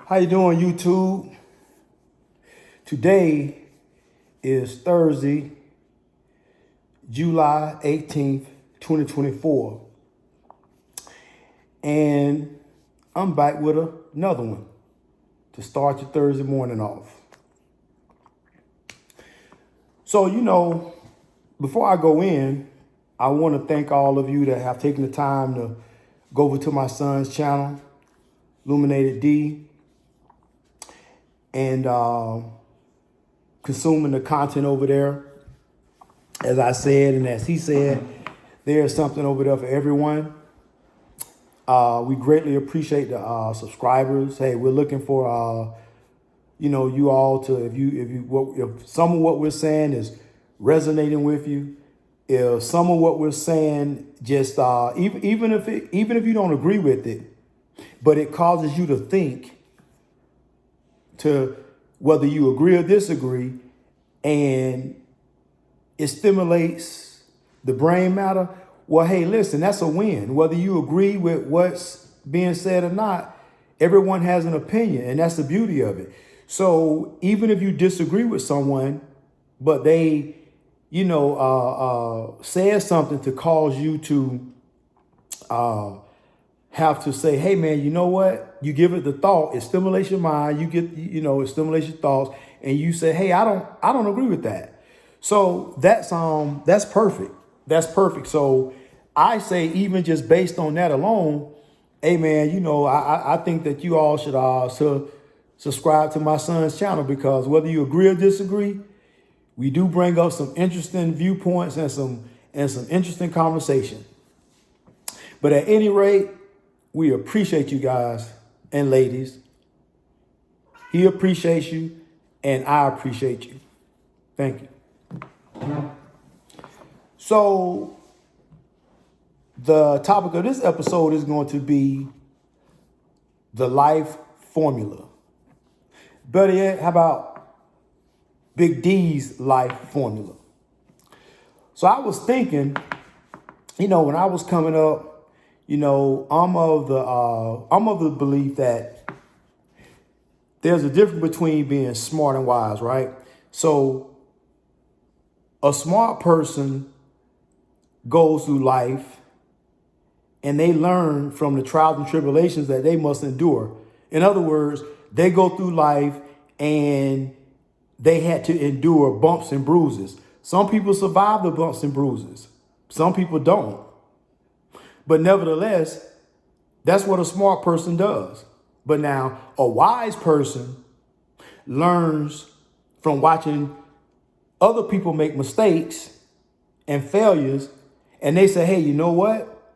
How you doing, YouTube? Today is Thursday, July 18th, 2024. And I'm back with another one to start your Thursday morning off. So, before I go in, I want to thank all of you that have taken the time to go over to my son's channel, Illuminated D, and consuming the content over there. As I said, and as he said, there's something over there for everyone. We greatly appreciate the subscribers. Hey, we're looking for you all to, if some of what we're saying is resonating with you, if some of what we're saying just even if you don't agree with it, but it causes you to think, to whether you agree or disagree, and it stimulates the brain matter, well, hey, listen, that's a win. Whether you agree with what's being said or not, everyone has an opinion, and that's the beauty of it. So even if you disagree with someone, but they, said something to cause you to have to say, hey, man, you know what? You give it the thought, it stimulates your mind, you get, it stimulates your thoughts, and you say, hey, I don't agree with that. So that's perfect. That's perfect. So I say, even just based on that alone, hey, man, I think that you all should subscribe to my son's channel, because whether you agree or disagree, we do bring up some interesting viewpoints and some interesting conversation. But at any rate, we appreciate you guys and ladies. He appreciates you, and I appreciate you. Thank you. So the topic of this episode is going to be the life formula. Better yet, how about Big D's life formula? So I was thinking, when I was coming up, I'm of the belief that there's a difference between being smart and wise, right? So a smart person goes through life and they learn from the trials and tribulations that they must endure. In other words, they go through life and they had to endure bumps and bruises. Some people survive the bumps and bruises. Some people don't. But nevertheless, that's what a smart person does. But now, a wise person learns from watching other people make mistakes and failures, and they say, hey, you know what?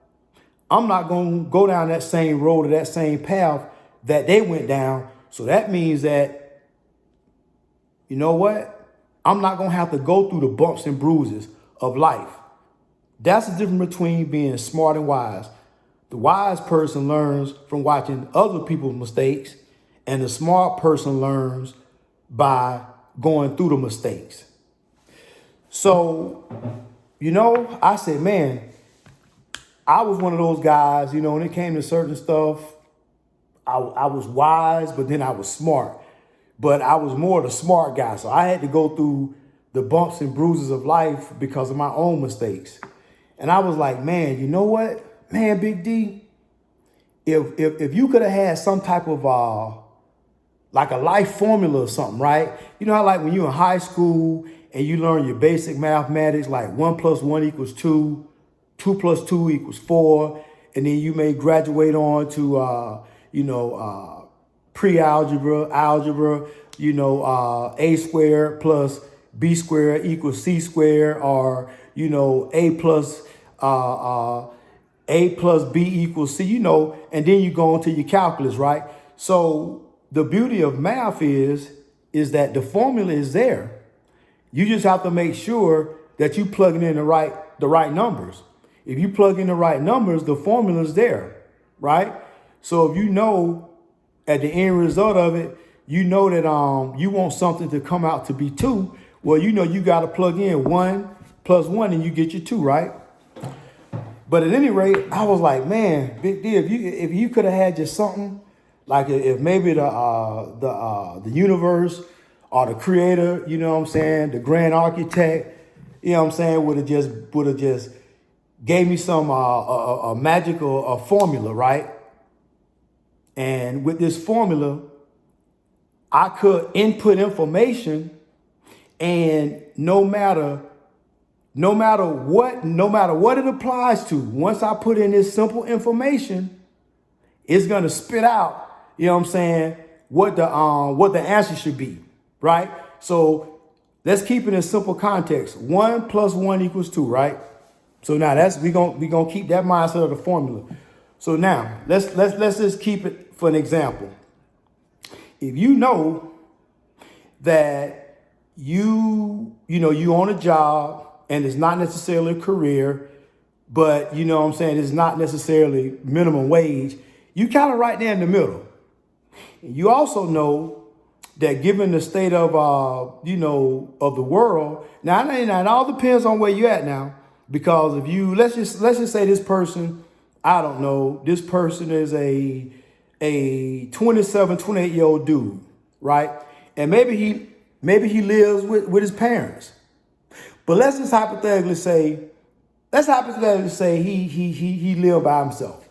I'm not going to go down that same road or that same path that they went down. So that means that, you know what? I'm not going to have to go through the bumps and bruises of life. That's the difference between being smart and wise. The wise person learns from watching other people's mistakes, and the smart person learns by going through the mistakes. So, I said, man, I was one of those guys, when it came to certain stuff, I was wise, but then I was smart. But I was more the smart guy. So I had to go through the bumps and bruises of life because of my own mistakes. And I was like, man, you know what? Man, Big D, if you could have had some type of like a life formula or something, right? You know how like when you're in high school and you learn your basic mathematics, like 1 + 1 = 2, 2 + 2 = 4, and then you may graduate on to pre-algebra, algebra, a squared plus b squared = c squared, or a plus b = c, and then you go into your calculus, right? So the beauty of math is that the formula is there. You just have to make sure that you plug in the right numbers. If you plug in the right numbers, the formula is there, right? So if at the end result of it, that you want something to come out to be 2, well, you got to plug in 1 + 1 and you get your 2, right? But at any rate, I was like, man, Big D, if you could have had just something Like if maybe the universe or the creator, you know what I'm saying, the grand architect, you know what I'm saying, would have just gave me some a magical formula, right? And with this formula, I could input information, and no matter what it applies to, once I put in this simple information, it's gonna spit out, you know what I'm saying, what the answer should be, right? So let's keep it in simple context. 1 + 1 = 2, right? So now we gonna keep that mindset of the formula. So now let's just keep it for an example. If you know that you on a job and it's not necessarily a career, but you know what I'm saying, it's not necessarily minimum wage, you kind of right there in the middle. You also know that given the state of of the world, now it all depends on where you're at now. Because if you let's just say this person, I don't know, this person is a 27, 28-year-old dude, right? And maybe he lives with his parents. But let's hypothetically say he lived by himself.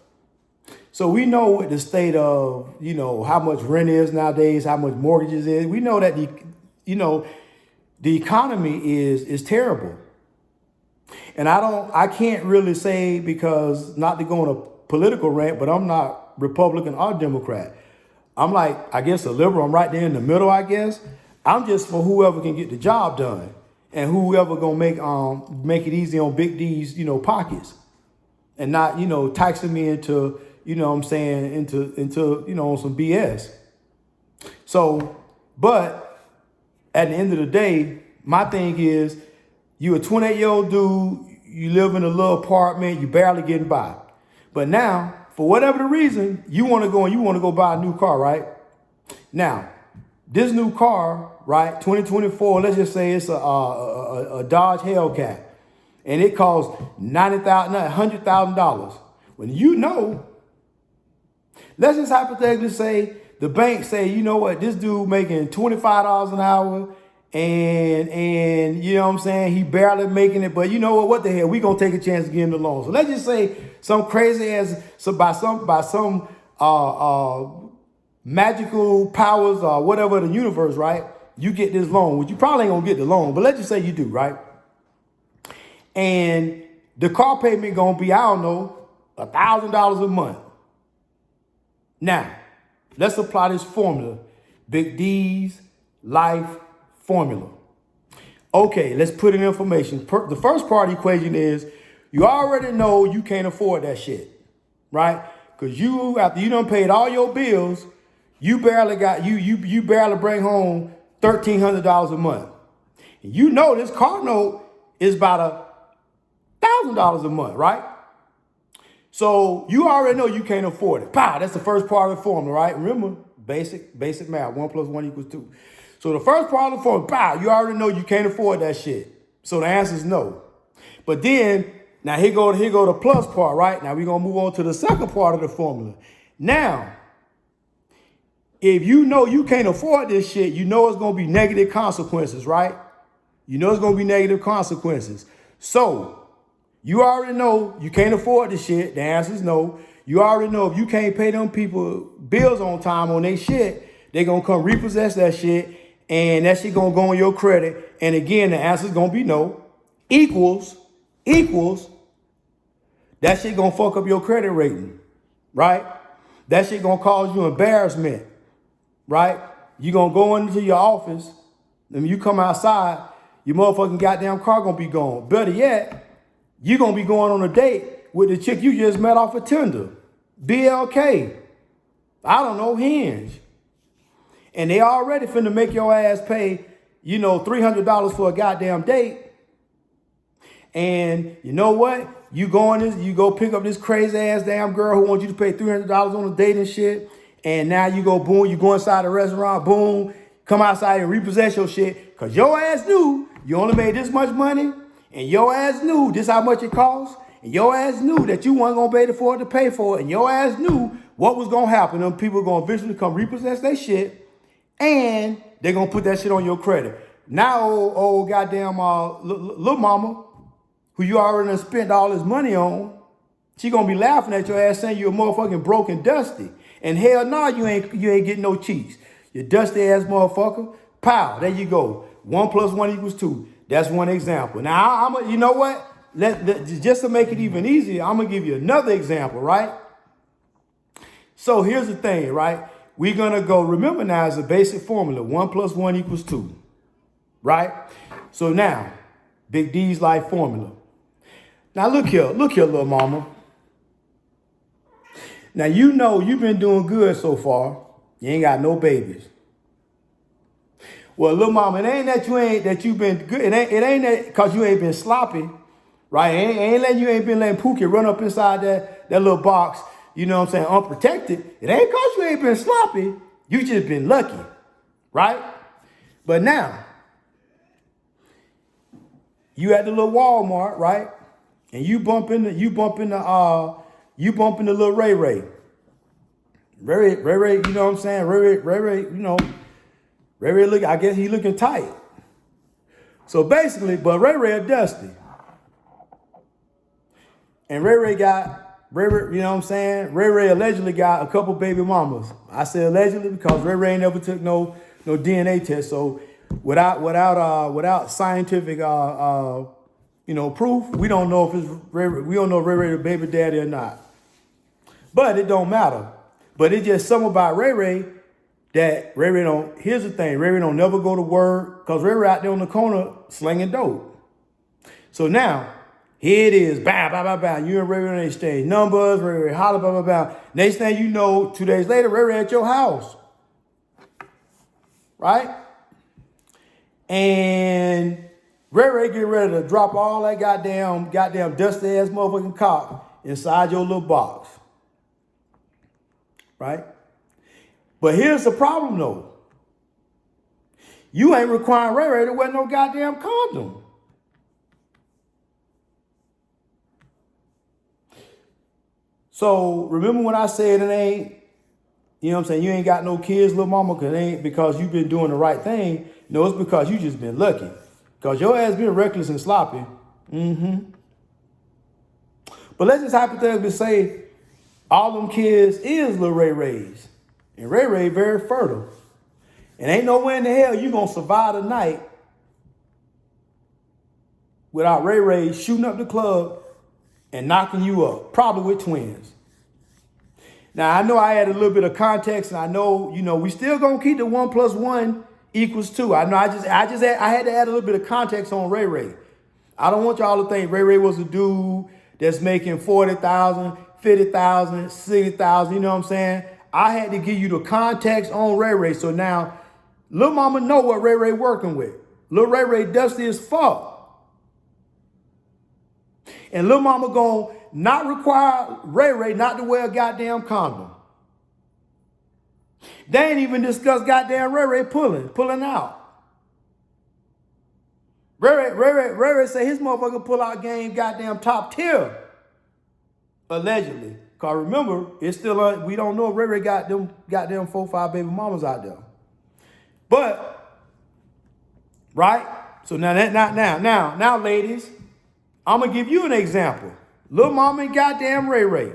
So we know what the state of, how much rent is nowadays, how much mortgages is. We know that the economy is terrible. And I can't really say, because not to go on a political rant, but I'm not Republican or Democrat. I'm like, I guess a liberal. I'm right there in the middle, I guess. I'm just for whoever can get the job done and whoever gonna make it easy on Big D's, pockets, and not, taxing me into, into on some BS. So, but at the end of the day, my thing is, you a 28-year-old dude, you live in a little apartment, you barely getting by. But now, for whatever the reason, you want to go buy a new car, right? Now, this new car, right, 2024, let's just say it's a Dodge Hellcat, and it costs $100,000. When let's just hypothetically say the bank say, you know what, this dude making $25 an hour, and you know what I'm saying, he barely making it, but you know what the hell, we gonna take a chance to give him the loan. So let's just say some crazy ass, by some magical powers or whatever the universe, right? You get this loan, which you probably ain't gonna get the loan, but let's just say you do, right? And the car payment gonna be, I don't know, $1,000 a month. Now, let's apply this formula, Big D's life formula. Okay, let's put in information. The first part of the equation is, you already know you can't afford that shit, right? Because after you done paid all your bills, you barely bring home $1,300 a month. And you know this car note is about $1,000 a month, right? So you already know you can't afford it. Pow, that's the first part of the formula, right? Remember, basic math, 1 + 1 = 2. So the first part of the formula, pow, you already know you can't afford that shit. So the answer is no. But then, now here go the plus part, right? Now we're gonna move on to the second part of the formula. Now, if you know you can't afford this shit, you know it's gonna be negative consequences, right? You know it's gonna be negative consequences. So you already know you can't afford this shit. The answer is no. You already know if you can't pay them people bills on time on their shit, they're gonna come repossess that shit, and that shit gonna go on your credit. And again, the answer is gonna be no. Equals, that shit gonna fuck up your credit rating, right? That shit gonna cause you embarrassment, right? You gonna go into your office, and when you come outside, your motherfucking goddamn car gonna be gone. Better yet, you gonna be going on a date with the chick you just met off of Tinder, BLK, I don't know, Hinge. And they already finna make your ass pay, $300 for a goddamn date. And you know what? You go pick up this crazy ass damn girl who wants you to pay $300 on a date and shit. And now you go, boom, you go inside the restaurant, boom, come outside and repossess your shit. Cause your ass knew you only made this much money, and your ass knew this how much it costs, and your ass knew that you weren't gonna be able to afford to pay for it, and your ass knew what was going to happen? Them people were going to eventually come repossess their shit, and they're going to put that shit on your credit. Now, old goddamn little mama, who you already done spent all this money on, she going to be laughing at your ass saying you're a motherfucking broken dusty. And hell no, you ain't getting no cheeks. You dusty ass motherfucker. Pow, there you go. 1 + 1 = 2. That's one example. Now, you know what? Just to make it even easier, I'm going to give you another example, right? So here's the thing, right? We're going to go, remember now, it's a basic formula. 1 + 1 = 2, right? So now, Big D's life formula. Now, look here, little mama. Now, you know you've been doing good so far. You ain't got no babies. Well, little mama, it ain't that you've been good. It ain't that because you ain't been sloppy, right? You ain't been letting Pookie run up inside that little box, you know what I'm saying, unprotected. It ain't because you ain't been sloppy. You just been lucky, right? But now, you at the little Walmart, right? And you bump into little Ray Ray. Ray Ray, you know what I'm saying? Ray Ray, you know, Ray Ray look, I guess he looking tight. So basically, but Ray Ray a dusty. And Ray Ray, you know what I'm saying? Ray Ray allegedly got a couple baby mamas. I say allegedly because Ray Ray never took no DNA test. So without scientific proof, we don't know if it's Ray Ray, we don't know if Ray Ray the baby daddy or not. But it don't matter. But it's just something about Ray Ray that Ray Ray don't, here's the thing, Ray Ray don't never go to work because Ray Ray out there on the corner slinging dope. So now, here it is, bam, bam, bam, bam. You and Ray Ray exchange numbers, Ray Ray holler, bam, bam, bam. Next thing you know, 2 days later, Ray Ray at your house. Right? And Ray Ray get ready to drop all that goddamn dusty ass motherfucking cock inside your little box. Right? But here's the problem though. You ain't requiring Ray Ray to wear no goddamn condom. So remember when I said it ain't, you know what I'm saying, you ain't got no kids, little mama, because it ain't because you've been doing the right thing. No, it's because you just been lucky. Because your ass been reckless and sloppy. But let's just hypothetically say all them kids is little Ray Rays. And Ray Ray very fertile. And ain't nowhere in the hell you gonna survive the night without Ray Ray shooting up the club and knocking you up, probably with twins. Now, I know I had a little bit of context, and I know, you know, we still gonna keep the 1 + 1 = 2. I know I had to add a little bit of context on Ray Ray. I don't want y'all to think Ray Ray was a dude that's making 40,000, 50,000, 60,000, you know what I'm saying? I had to give you the context on Ray Ray. So now, Lil Mama know what Ray Ray working with. Lil Ray Ray dusty as fuck. And Lil Mama gonna not require Ray Ray not to wear a goddamn condom. They ain't even discussed goddamn Ray Ray pulling out. Ray Ray say his motherfucker pull out game goddamn top tier. Allegedly. Cause remember, it's still we don't know if Ray Ray got them goddamn 4 or 5 baby mamas out there. But, right? So now, ladies, I'm gonna give you an example. Lil Mama and goddamn Ray Ray.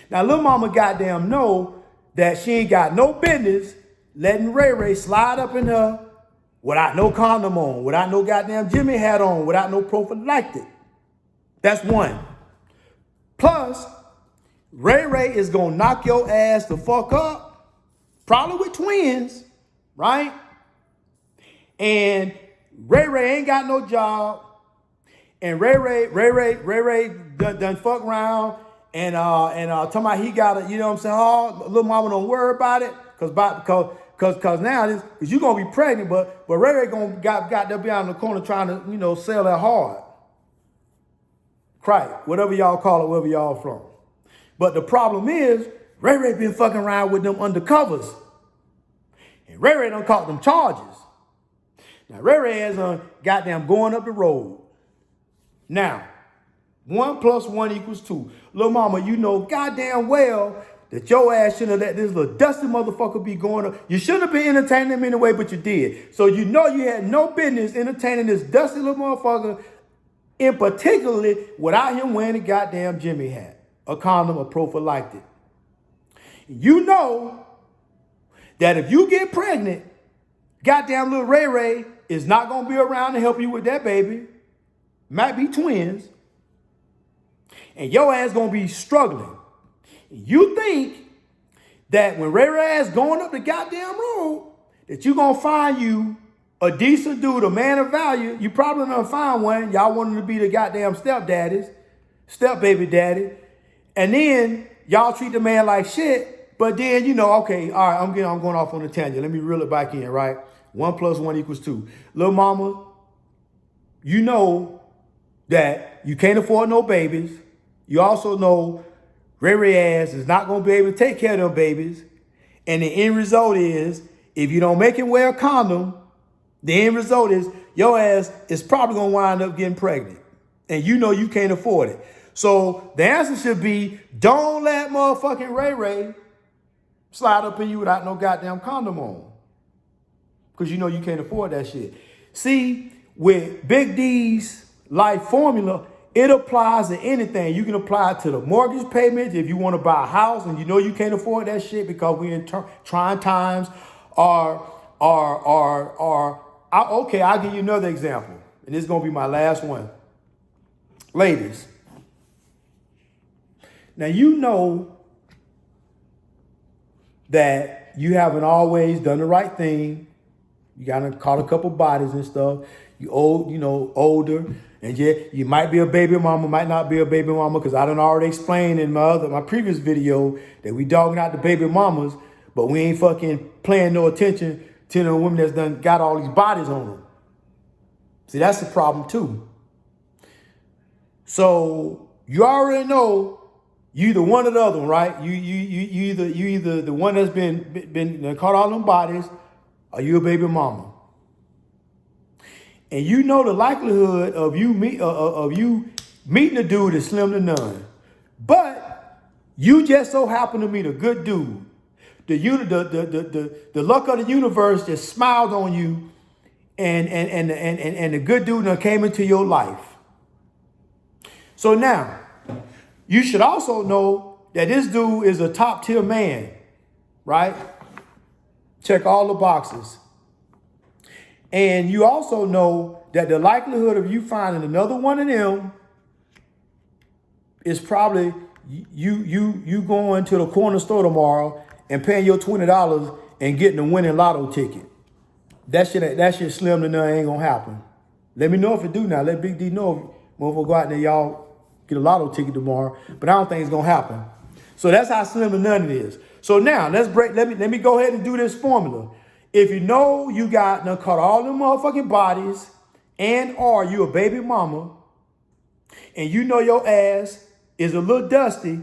Now, Lil Mama goddamn know that she ain't got no business letting Ray Ray slide up in her without no condom on, without no goddamn Jimmy hat on, without no prophylactic. That's one. Plus, Ray Ray is gonna knock your ass the fuck up, probably with twins, right? And Ray Ray ain't got no job. And Ray Ray done fuck around and talking about he got it, you know what I'm saying? Oh, little mama don't worry about it, cause now this, cause you gonna be pregnant, but Ray Ray gonna got to be out in the corner trying to, you know, sell that hard. Crack, whatever y'all call it, wherever y'all from. But the problem is, Ray Ray been fucking around with them undercovers. And Ray Ray done caught them charges. Now Ray Ray is goddamn going up the road. Now, 1 + 1 = 2. Lil Mama, you know goddamn well that your ass shouldn't have let this little dusty motherfucker be going up. You shouldn't have been entertaining him anyway, but you did. So you know you had no business entertaining this dusty little motherfucker, in particularly without him wearing a goddamn Jimmy hat, a condom, a prophylactic. You know that if you get pregnant, goddamn little Ray Ray is not going to be around to help you with that baby. Might be twins. And your ass going to be struggling. You think that when Ray Ray ass going up the goddamn road, that you going to find you a decent dude, a man of value. You probably going to find one. Y'all want him to be the goddamn stepdaddies, stepbaby daddy. And then y'all treat the man like shit. But then, you know, okay, all right, I'm going off on a tangent. Let me reel it back in, right? 1 + 1 = 2. Little mama, you know that you can't afford no babies. You also know Ray Ray ass is not going to be able to take care of them babies. And the end result is, if you don't make him wear a condom, the end result is your ass is probably going to wind up getting pregnant. And you know you can't afford it. So the answer should be, don't let motherfucking Ray Ray slide up in you without no goddamn condom on. Because you know you can't afford that shit. See, with Big D's life formula, it applies to anything. You can apply it to the mortgage payments if you want to buy a house and you know you can't afford that shit because we're in trying times. Okay, I'll give you another example. And this is going to be my last one. Ladies, now you know that you haven't always done the right thing. You got caught a couple bodies and stuff. You old, you know, older. And yeah, you might be a baby mama, might not be a baby mama, because I done already explained in my previous video that we dogging out the baby mamas, but we ain't fucking paying no attention to the women that's done got all these bodies on them. See, that's the problem too. So you already know you either one or the other one, right? You either the one that's been caught all them bodies, or you a baby mama. And you know the likelihood of you meeting a dude is slim to none. But you just so happen to meet a good dude. The luck of the universe just smiled on you, and the good dude that came into your life. So now, you should also know that this dude is a top tier man, right? Check all the boxes. And you also know that the likelihood of you finding another one of them is probably you going to the corner store tomorrow and paying your $20 and getting a winning lotto ticket. That shit slim to none, ain't gonna happen. Let me know if it do now. Let Big D know if motherfucker go out there, y'all get a lotto ticket tomorrow. But I don't think it's gonna happen. So that's how slim to none it is. So now let me go ahead and do this formula. If you know you got caught all them motherfucking bodies and or you a baby mama and you know your ass is a little dusty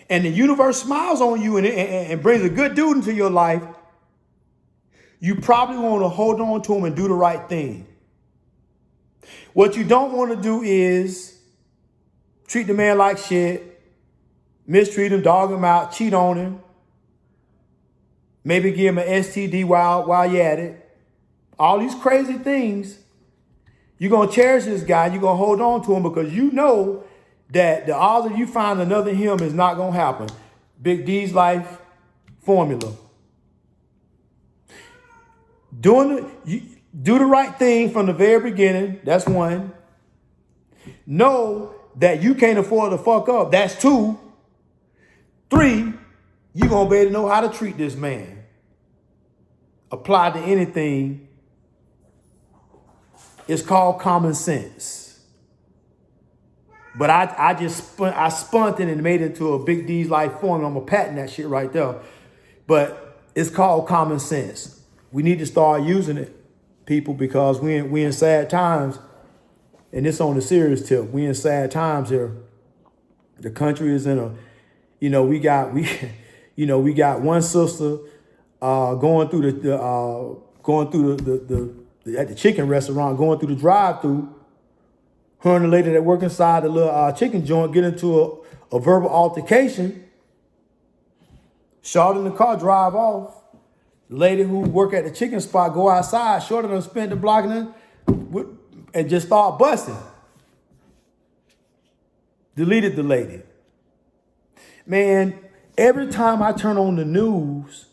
and the universe smiles on you and brings a good dude into your life, you probably want to hold on to him and do the right thing. What you don't want to do is treat the man like shit, mistreat him, dog him out, cheat on him. Maybe give him an STD while you're at it. All these crazy things. You're going to cherish this guy. You're going to hold on to him because you know that the odds of you find another him is not going to happen. Big D's life formula. Do the right thing from the very beginning. That's 1. Know that you can't afford to fuck up. That's 2. 3. You're going to be able to know how to treat this man. Apply to anything. It's called common sense. But I spun it and made it into a Big D's life formula. I'm going to patent that shit right there. But it's called common sense. We need to start using it, people, because we in sad times. And this on the serious tip. We in sad times here. The country is in a, we got one sister going through the at the chicken restaurant, going through the drive-through. Her and the lady that work inside the little chicken joint get into a verbal altercation. Shorty in the car, drive off. The lady who work at the chicken spot go outside. Shorty done spent the block and just start busting. Deleted the lady. Man, every time I turn on the news,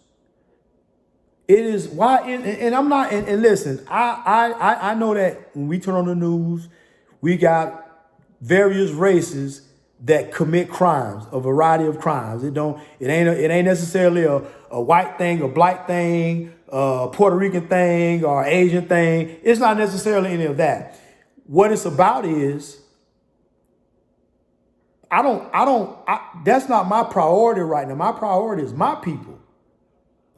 it is why, and I'm not, and listen, I know that when we turn on the news, we got various races that commit crimes, a variety of crimes. It ain't necessarily a white thing, a black thing, a Puerto Rican thing, or Asian thing. It's not necessarily any of that. What it's about is, that's not my priority right now. My priority is my people.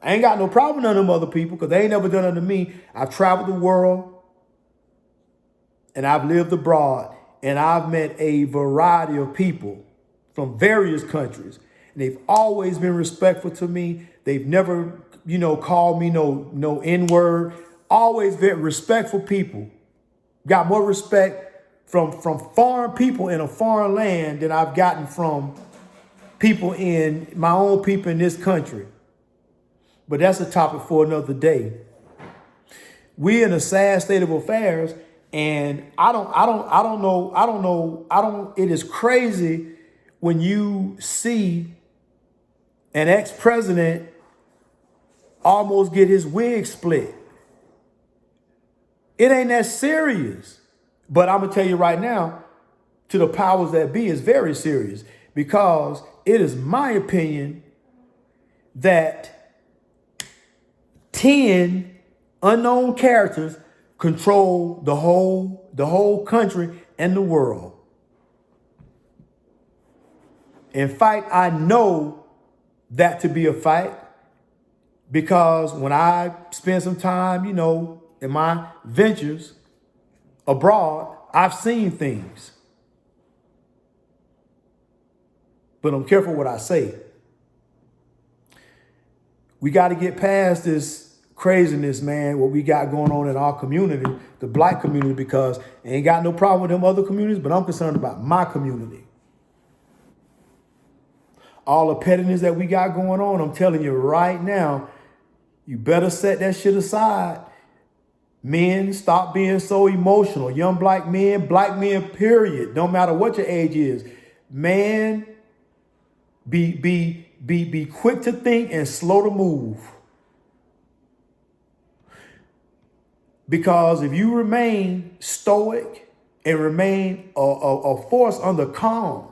I ain't got no problem with none of them other people because they ain't never done it to me. I've traveled the world and I've lived abroad and I've met a variety of people from various countries. And they've always been respectful to me. They've never, called me no N-word. Always very respectful people. Got more respect from foreign people in a foreign land than I've gotten from people in my own people in this country. But that's a topic for another day. We're in a sad state of affairs, and it is crazy when you see an ex-president almost get his wig split. It ain't that serious. But I'm going to tell you right now, to the powers that be, it's very serious because it is my opinion that 10 unknown characters control the whole country and the world. In fact, I know that to be a fight because when I spend some time, in my ventures abroad, I've seen things. But I'm careful what I say. We got to get past this craziness, man, what we got going on in our community, the black community, because I ain't got no problem with them other communities, but I'm concerned about my community. All the pettiness that we got going on, I'm telling you right now, you better set that shit aside. Men, stop being so emotional. Young black men, period. Don't matter what your age is. Man, be quick to think and slow to move. Because if you remain stoic and remain a force under calm,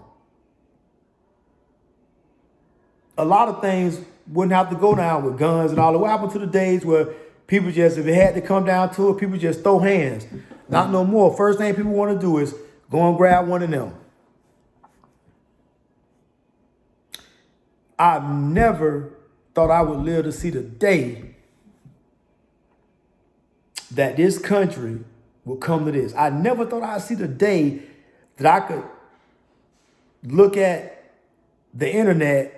a lot of things wouldn't have to go down with guns and all that. What happened to the days where people just, if it had to come down to it, people just throw hands? Not no more. First thing people want to do is go and grab one of them. I've never thought I would live to see the day that this country will come to this. I never thought I'd see the day that I could look at the internet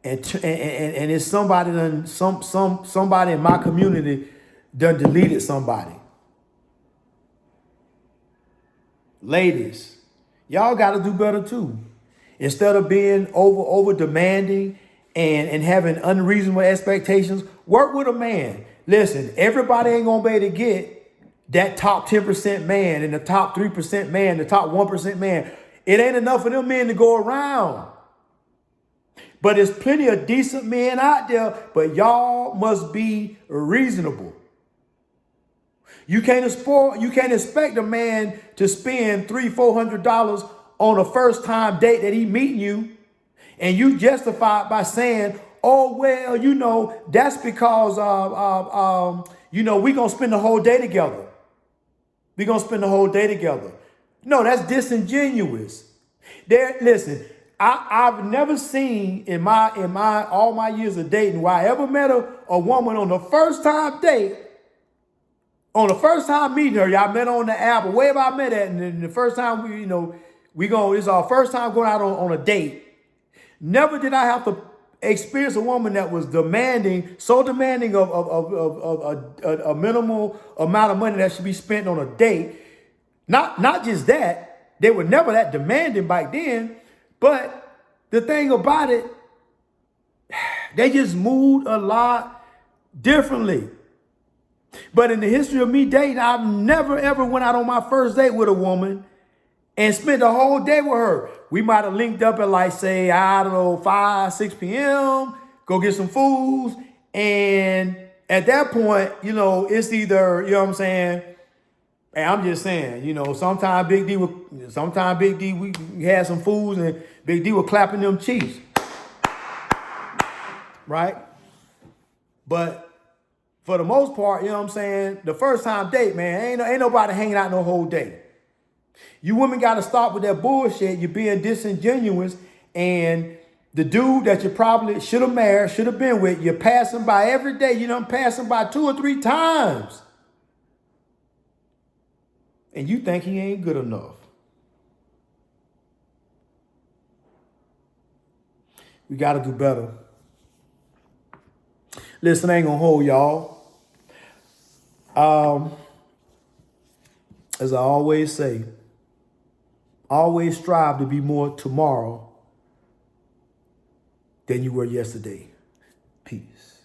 and it's somebody done somebody in my community done deleted somebody. Ladies, y'all got to do better too. Instead of being over demanding and having unreasonable expectations, work with a man. Listen, everybody ain't gonna be able to get that top 10% man and the top 3% man, the top 1% man. It ain't enough of them men to go around. But there's plenty of decent men out there, but y'all must be reasonable. You can't expect a man to spend $300-400 on a first time date that he meeting you, and you justify it by saying, oh, well, that's because, we're going to spend the whole day together. We're going to spend the whole day together. No, that's disingenuous. Listen, I've never seen in all my years of dating where I ever met a woman on the first time date, on the first time meeting her. Y'all met on the app or wherever I met at, and then the first time it's our first time going out on a date. Never did I have to experience a woman that was so demanding of a minimal amount of money that should be spent on a date. Not just that, they were never that demanding back then. But the thing about it, They just moved a lot differently. But in the history of me dating, I've never ever went out on my first date with a woman and spent the whole day with her. We might have linked up at like, say, I don't know, 5, 6 p.m., go get some foods. And at that point, you know, it's either, you know what I'm saying? And I'm just saying, you know, sometimes Big D, we had some foods and Big D was clapping them cheeks. Right? But for the most part, you know what I'm saying? The first time date, man, ain't nobody hanging out no whole day. You women got to stop with that bullshit. You're being disingenuous. And the dude that you probably should have married, should have been with, you're passing by every day. You done passing by 2 or 3 times. And you think he ain't good enough. We got to do better. Listen, I ain't going to hold y'all. As I always say, always strive to be more tomorrow than you were yesterday. Peace.